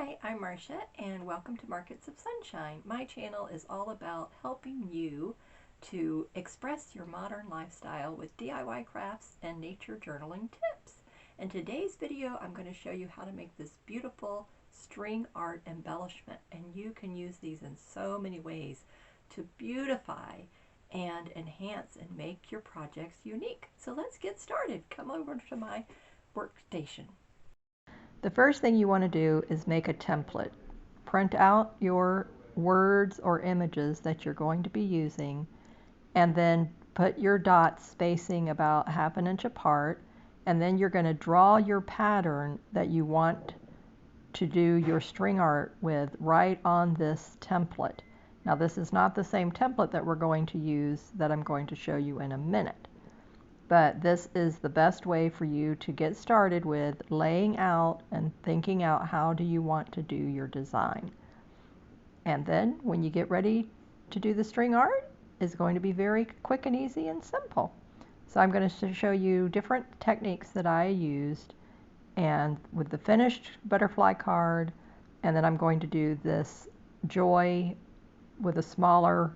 Hi, I'm Marsha and welcome to Markets of Sunshine. My channel is all about helping you to express your modern lifestyle with DIY crafts and nature journaling tips. In today's video, I'm going to show you how to make this beautiful string art embellishment, and you can use these in so many ways to beautify and enhance and make your projects unique. So let's get started. Come over to my workstation. The first thing you want to do is make a template. Print out your words or images that you're going to be using, and then put your dots spacing about 1/2 inch apart, and then you're going to draw your pattern that you want to do your string art with right on this template. Now this is not the same template that we're going to use that I'm going to show you in a minute. But this is the best way for you to get started with laying out and thinking out how do you want to do your design. And then when you get ready to do the string art, it's going to be very quick and easy and simple. So I'm going to show you different techniques that I used, and with the finished butterfly card, and then I'm going to do this joy with a smaller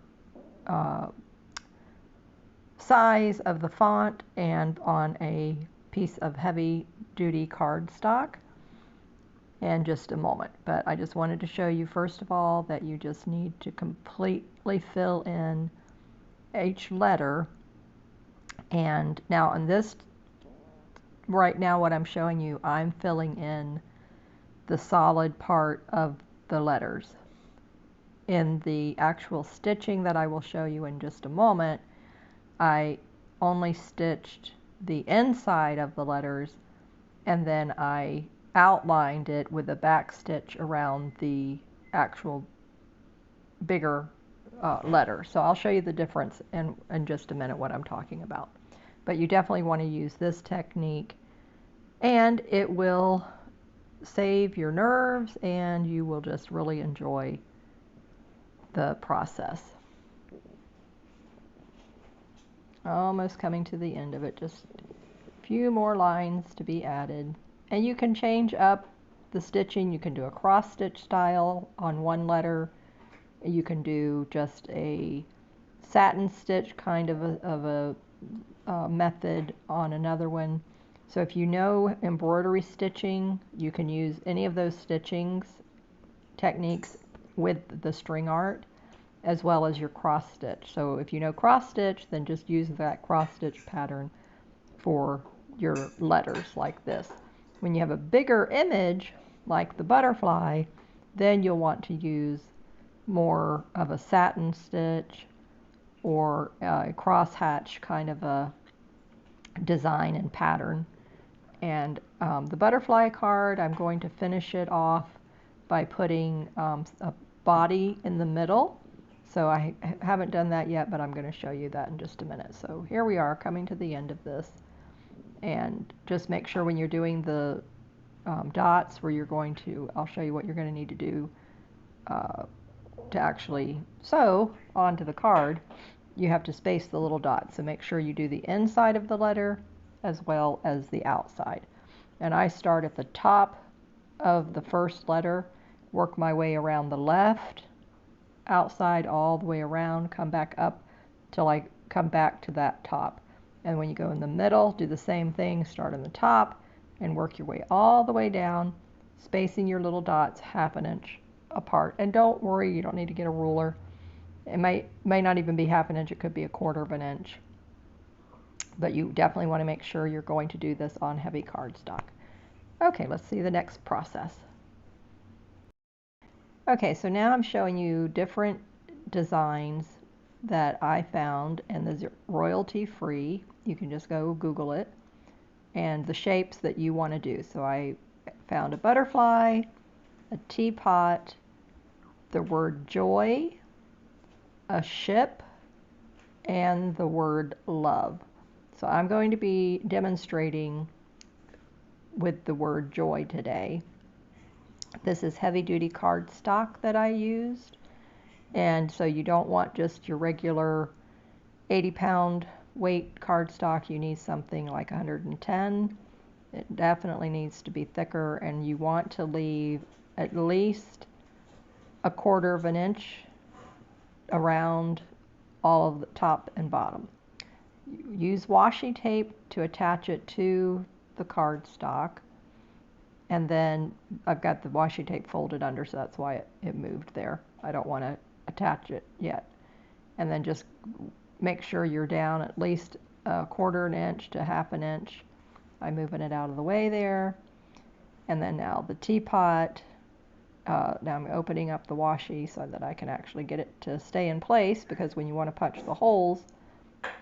size of the font and on a piece of heavy duty cardstock in just a moment. But I just wanted to show you first of all that you just need to completely fill in each letter. And now on this, right now what I'm showing you, I'm filling in the solid part of the letters. In the actual stitching that I will show you in just a moment, I only stitched the inside of the letters, and then I outlined it with a back stitch around the actual bigger letter. So I'll show you the difference in just a minute what I'm talking about. But you definitely want to use this technique, and it will save your nerves and you will just really enjoy the process. Almost coming to the end of it, just a few more lines to be added. And you can change up the stitching. You can do a cross stitch style on one letter. You can do just a satin stitch kind of a method on another one. So if you know embroidery stitching, you can use any of those stitchings techniques with the string art, as well as your cross stitch. So if you know cross stitch, then just use that cross stitch pattern for your letters like this. When you have a bigger image like the butterfly, then you'll want to use more of a satin stitch or a cross hatch kind of a design and pattern. And the butterfly card, I'm going to finish it off by putting a body in the middle. So I haven't done that yet, but I'm going to show you that in just a minute. So here we are coming to the end of this. And just make sure when you're doing the dots where you're going to, I'll show you what you're going to need to do to actually sew onto the card. You have to space the little dots. So make sure you do the inside of the letter as well as the outside. And I start at the top of the first letter, work my way around the left, outside all the way around, come back up till I come back to that top. And when you go in the middle, do the same thing, start on the top and work your way all the way down, spacing your little dots 1/2 inch apart. And don't worry, you don't need to get a ruler. It may not even be 1/2 inch, it could be 1/4 inch. But you definitely want to make sure you're going to do this on heavy cardstock. Okay, let's see the next process. Okay, so now I'm showing you different designs that I found, and they're royalty free. You can just go Google it, and the shapes that you want to do. So I found a butterfly, a teapot, the word joy, a ship, and the word love. So I'm going to be demonstrating with the word joy today. This is heavy duty cardstock that I used, and so you don't want just your regular 80-pound weight cardstock. You need something like 110. It definitely needs to be thicker, and you want to leave at least 1/4 of an inch around all of the top and bottom. Use washi tape to attach it to the cardstock, and then I've got the washi tape folded under, so that's why it moved there. I don't want to attach it yet. And then just make sure you're down at least 1/4 an inch to 1/2 an inch by moving it out of the way there. And then now the teapot, now I'm opening up the washi so that I can actually get it to stay in place, because when you want to punch the holes,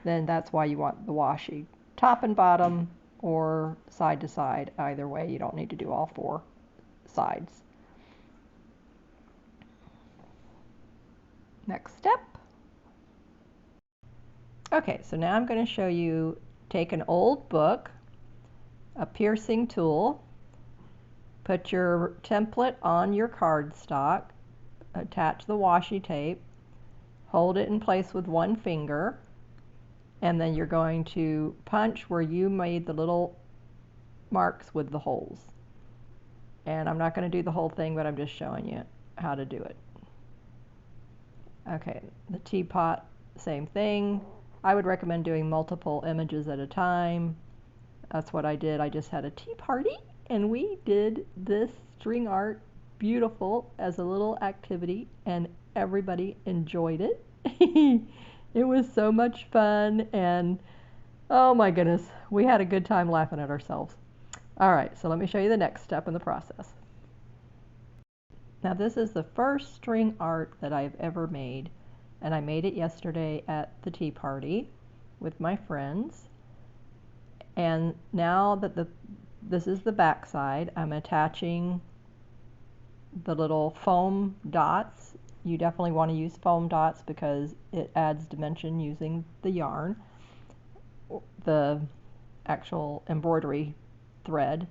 then that's why you want the washi. Top and bottom or side to side, either way. You don't need to do all 4 sides. Next step. Okay, so now I'm going to show you, take an old book, a piercing tool, put your template on your cardstock, attach the washi tape, hold it in place with one finger, and then you're going to punch where you made the little marks with the holes. And I'm not going to do the whole thing, but I'm just showing you how to do it. Okay, the teapot, same thing. I would recommend doing multiple images at a time. That's what I did. I just had a tea party and we did this string art, beautiful, as a little activity, and everybody enjoyed it. It was so much fun, and oh my goodness, we had a good time laughing at ourselves. All right, so let me show you the next step in the process. Now this is the first string art that I've ever made, and I made it yesterday at the tea party with my friends. And now that this is the back side, I'm attaching the little foam dots. You definitely want to use foam dots because it adds dimension using the yarn. The actual embroidery thread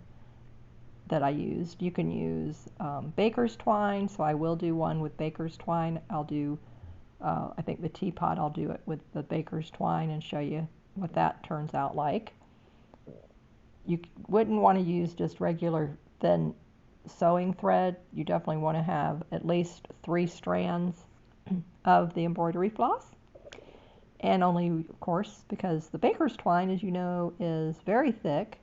that I used. You can use baker's twine, so I will do one with baker's twine. I'll do, I think the teapot, I'll do it with the baker's twine and show you what that turns out like. You wouldn't want to use just regular thin sewing thread. You definitely want to have at least 3 strands of the embroidery floss. And only, of course, because the baker's twine, as you know, is very thick,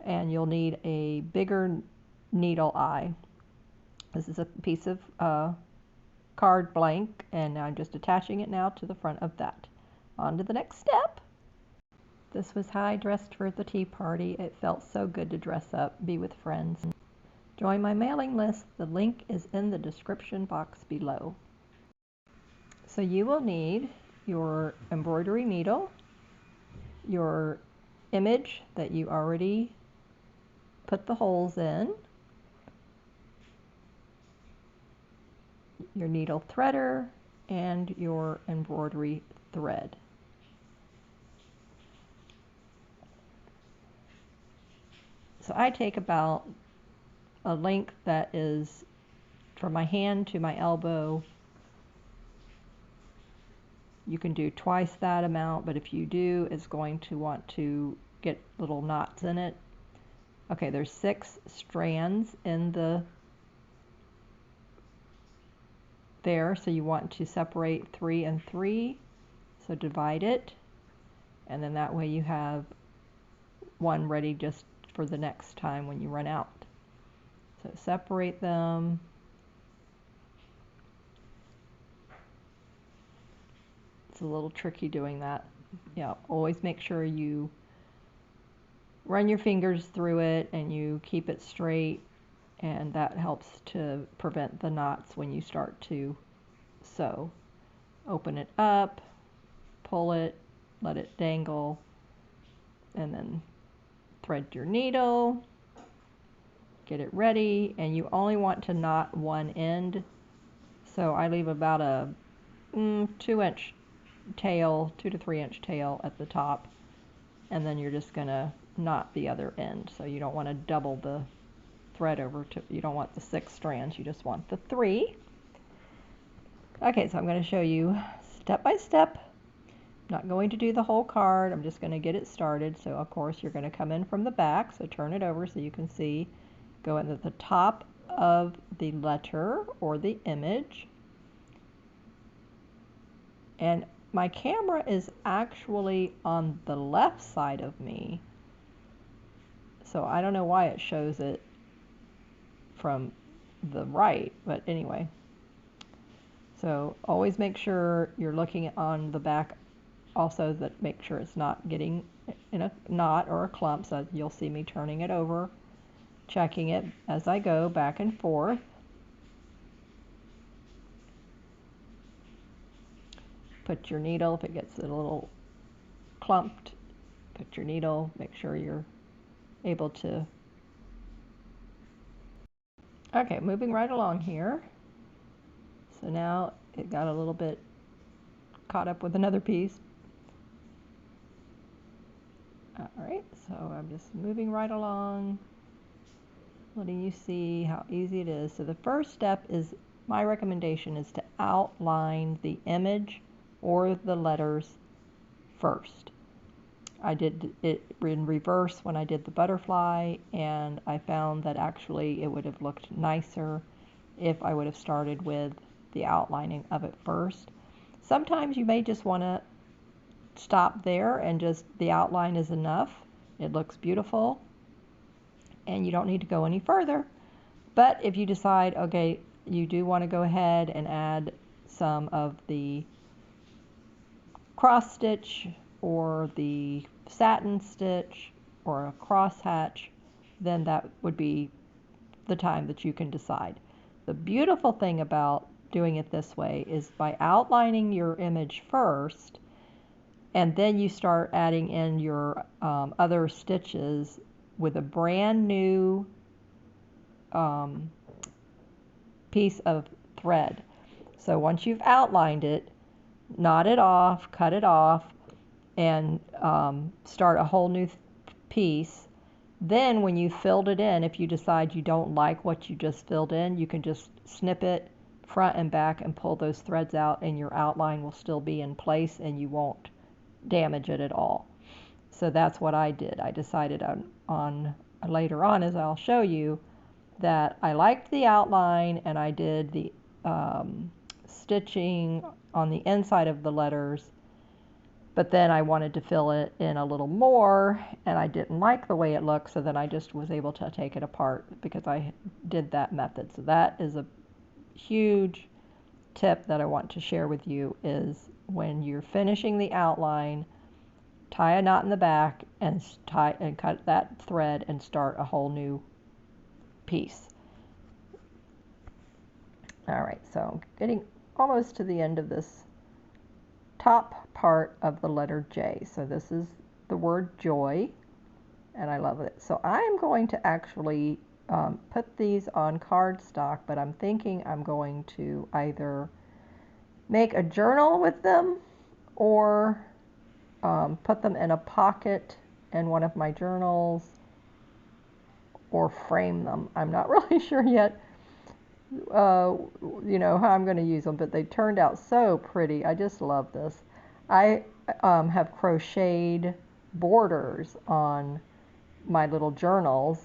and you'll need a bigger needle eye. This is a piece of card blank, and I'm just attaching it now to the front of that. On to the next step. This was how I dressed for the tea party. It felt so good to dress up, be with friends. Join my mailing list. The link is in the description box below. So you will need your embroidery needle, your image that you already put the holes in, your needle threader, and your embroidery thread. So I take about a length that is from my hand to my elbow. You can do twice that amount, but if you do, it's going to want to get little knots in it. Okay, there's 6 strands in there, so you want to separate 3 and 3. So divide it, and then that way you have one ready just for the next time when you run out. So separate them. It's a little tricky doing that. Yeah, always make sure you run your fingers through it and you keep it straight, and that helps to prevent the knots when you start to sew. Open it up, pull it, let it dangle, and then thread your needle, get it ready, and you only want to knot one end. So I leave about a 2-inch tail, 2 to 3 inch tail at the top, and then you're just gonna knot the other end. So you don't want to double the thread over to, you don't want the 6 strands, you just want the 3. Okay, so I'm going to show you step by step. I'm not going to do the whole card, I'm just going to get it started. So of course you're going to come in from the back, so turn it over so you can see, go into the top of the letter or the image. And my camera is actually on the left side of me, so I don't know why it shows it from the right, but anyway. So always make sure you're looking on the back also, that make sure it's not getting in a knot or a clump, so you'll see me turning it over, checking it as I go back and forth. Put your needle, if it gets a little clumped, put your needle, make sure you're able to. Okay, moving right along here. So now it got a little bit caught up with another piece. Alright, so I'm just moving right along, letting you see how easy it is. So the first step is, my recommendation is to outline the image or the letters first. I did it in reverse when I did the butterfly, and I found that actually it would have looked nicer if I would have started with the outlining of it first. Sometimes you may just want to stop there and just the outline is enough. It looks beautiful and you don't need to go any further. But if you decide, okay, you do want to go ahead and add some of the cross stitch or the satin stitch or a cross hatch, then that would be the time that you can decide. The beautiful thing about doing it this way is by outlining your image first, and then you start adding in your other stitches with a brand new piece of thread. So once you've outlined it, knot it off, cut it off, and start a whole new piece. Then when you filled it in, if you decide you don't like what you just filled in, you can just snip it front and back and pull those threads out, and your outline will still be in place and you won't damage it at all. So that's what I did. I decided on later on, as I'll show you, that I liked the outline, and I did the stitching on the inside of the letters, but then I wanted to fill it in a little more, and I didn't like the way it looked, so then I just was able to take it apart because I did that method. So that is a huge tip that I want to share with you, is when you're finishing the outline, tie a knot in the back and cut that thread and start a whole new piece. All right, so I'm getting almost to the end of this top part of the letter J. So this is the word joy, and I love it. So I'm going to actually put these on cardstock, but I'm thinking I'm going to either make a journal with them or put them in a pocket in one of my journals, or frame them. I'm not really sure yet, how I'm going to use them, but they turned out so pretty. I just love this. I have crocheted borders on my little journals.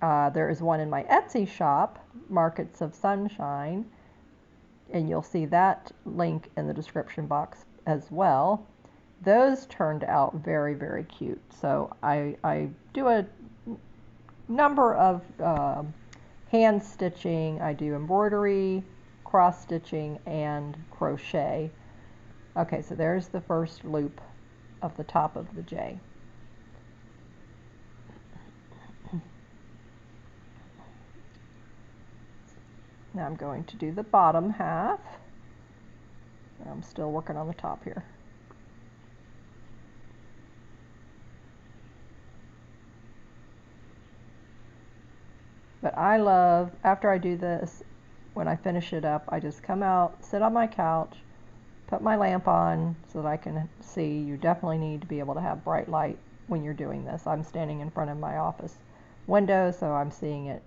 There is one in my Etsy shop, Markets of Sunshine, and you'll see that link in the description box as well. Those turned out very, very cute. So I do a number of hand stitching. I do embroidery, cross stitching, and crochet. Okay, so there's the first loop of the top of the J. Now I'm going to do the bottom half. I'm still working on the top here. But I love, after I do this, when I finish it up, I just come out, sit on my couch, put my lamp on so that I can see. You definitely need to be able to have bright light when you're doing this. I'm standing in front of my office window, so I'm seeing it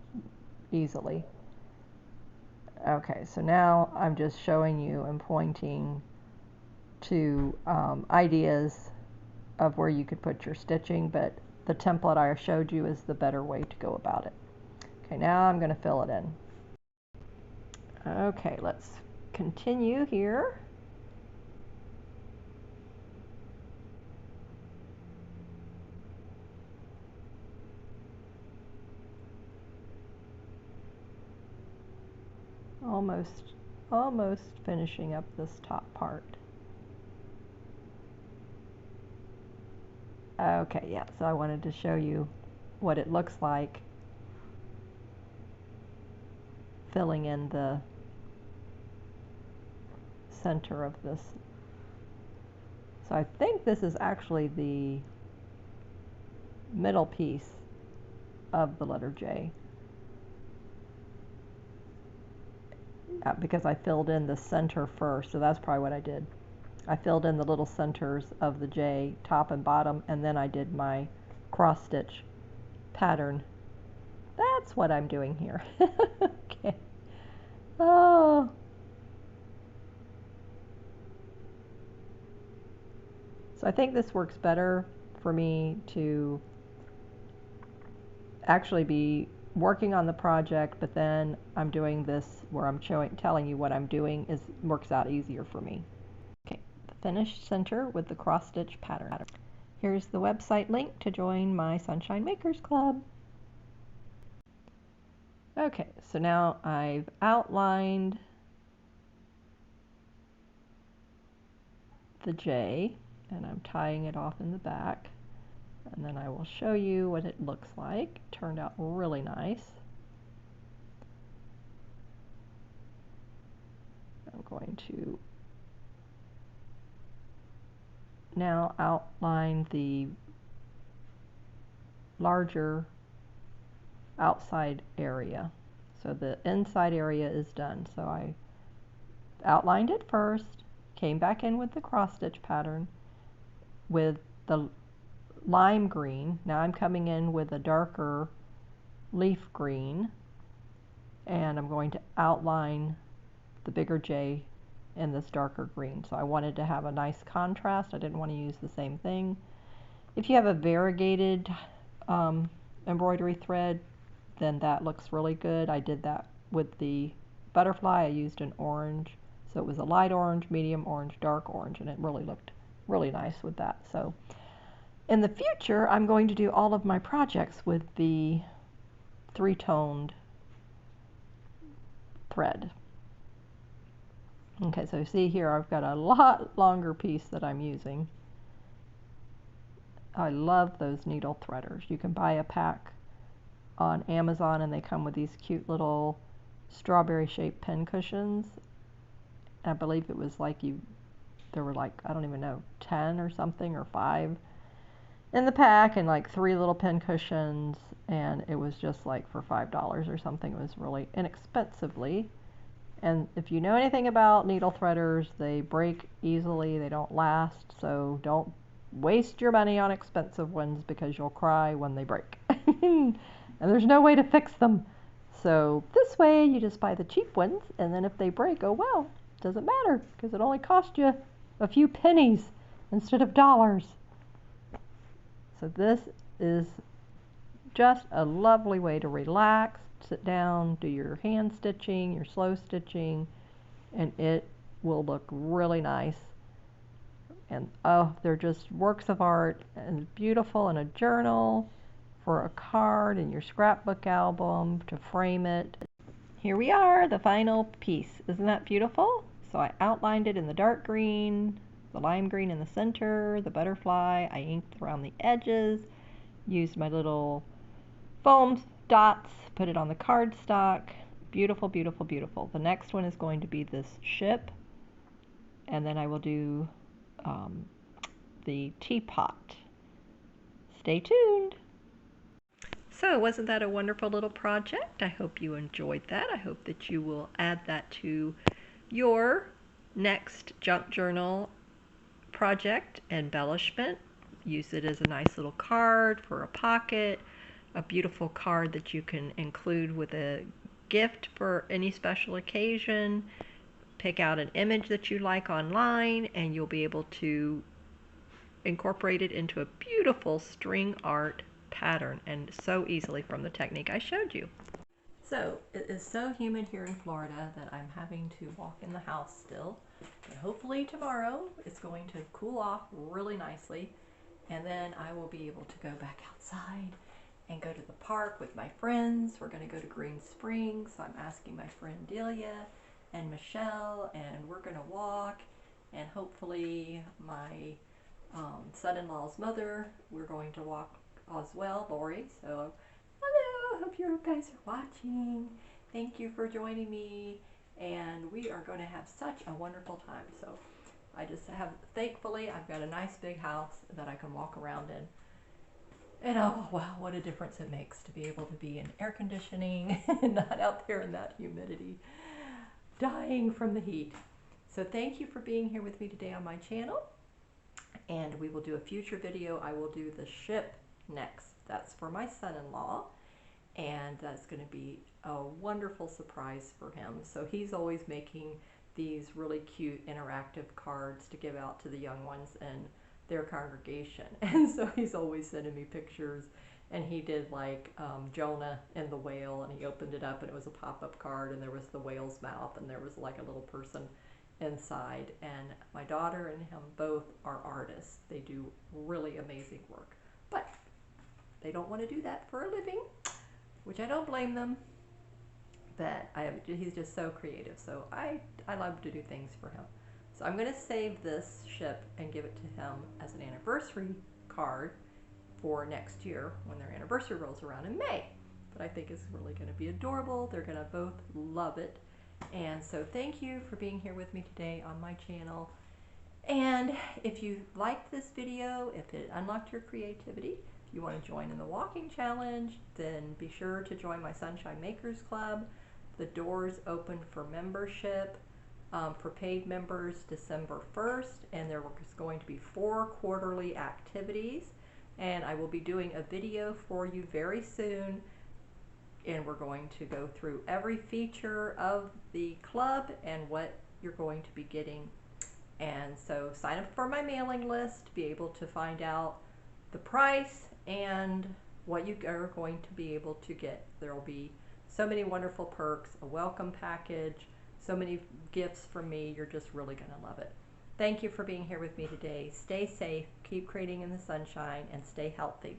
easily. Okay, so now I'm just showing you and pointing to ideas of where you could put your stitching, but the template I showed you is the better way to go about it. Okay, now I'm going to fill it in. Okay, let's continue here. Almost finishing up this top part. Okay, yeah, so I wanted to show you what it looks like filling in the center of this. So I think this is actually the middle piece of the letter J. Because I filled in the center first, so that's probably what I did. I filled in the little centers of the J, top and bottom, and then I did my cross stitch pattern. That's what I'm doing here. Okay. Oh. So I think this works better for me to actually be working on the project, but then I'm doing this where I'm telling you what I'm doing works out easier for me. Okay, the finished center with the cross stitch pattern. Here's the website link to join my Sunshine Makers Club. Okay, so now I've outlined the J and I'm tying it off in the back, and then I will show you what it looks like. It turned out really nice. I'm going to now outline the larger outside area. So the inside area is done. So I outlined it first, came back in with the cross stitch pattern with the lime green. Now I'm coming in with a darker leaf green, and I'm going to outline the bigger J in this darker green. So I wanted to have a nice contrast. I didn't want to use the same thing. If you have a variegated embroidery thread, then that looks really good. I did that with the butterfly. I used an orange, so it was a light orange, medium orange, dark orange, and it really looked really nice with that. So in the future, I'm going to do all of my projects with the three-toned thread. Okay, so see here I've got a lot longer piece that I'm using. I love those needle threaders. You can buy a pack on Amazon and they come with these cute little strawberry shaped pin cushions. I believe it was like there were like, I don't even know, 10 or something, or 5 in the pack, and like 3 little pin cushions, and it was just like for $5 or something. It was really inexpensively. And if you know anything about needle threaders, they break easily, they don't last, so don't waste your money on expensive ones because you'll cry when they break. And there's no way to fix them. So this way you just buy the cheap ones, and then if they break, oh well, doesn't matter because it only cost you a few pennies instead of dollars. So this is just a lovely way to relax, sit down, do your hand stitching, your slow stitching, and it will look really nice. And oh, they're just works of art and beautiful in a journal, for a card in your scrapbook album, to frame it. Here we are, the final piece. Isn't that beautiful? So I outlined it in the dark green, the lime green in the center, the butterfly. I inked around the edges, used my little foam dots, put it on the cardstock. Beautiful, beautiful, beautiful. The next one is going to be this ship, and then I will do the teapot. Stay tuned. So wasn't that a wonderful little project? I hope you enjoyed that. I hope that you will add that to your next junk journal project embellishment. Use it as a nice little card for a pocket, a beautiful card that you can include with a gift for any special occasion. Pick out an image that you like online, and you'll be able to incorporate it into a beautiful string art pattern, and so easily from the technique I showed you. So it is so humid here in Florida that I'm having to walk in the house still. But hopefully tomorrow it's going to cool off really nicely, and then I will be able to go back outside and go to the park with my friends. We're going to go to Green Springs, so I'm asking my friend Delia and Michelle, and we're going to walk, and hopefully my son-in-law's mother, we're going to walk as well, Lori. So hello, hope you guys are watching. Thank you for joining me, and we are going to have such a wonderful time. So I just have, thankfully, I've got a nice big house that I can walk around in. And oh wow, what a difference it makes to be able to be in air conditioning and not out there in that humidity, dying from the heat. So thank you for being here with me today on my channel. And we will do a future video. I will do the ship next. That's for my son-in-law, and that's going to be a wonderful surprise for him. So he's always making these really cute interactive cards to give out to the young ones in their congregation. And so he's always sending me pictures, and he did like Jonah and the whale, and he opened it up and it was a pop-up card, and there was the whale's mouth, and there was like a little person inside. And my daughter and him both are artists. They do really amazing work, but they don't want to do that for a living, which I don't blame them. But he's just so creative, so I love to do things for him. So I'm going to save this ship and give it to him as an anniversary card for next year when their anniversary rolls around in May. But I think it's really going to be adorable. They're going to both love it. And so thank you for being here with me today on my channel. And if you liked this video, if it unlocked your creativity, if you want to join in the walking challenge, then be sure to join my Sunshine Makers Club. The doors open for membership for paid members December 1st, and there is going to be 4 quarterly activities, and I will be doing a video for you very soon, and we're going to go through every feature of the club and what you're going to be getting. And so sign up for my mailing list to be able to find out the price and what you are going to be able to get. There will be so many wonderful perks, a welcome package, so many gifts from me. You're just really going to love it. Thank you for being here with me today. Stay safe, keep creating in the sunshine, and stay healthy.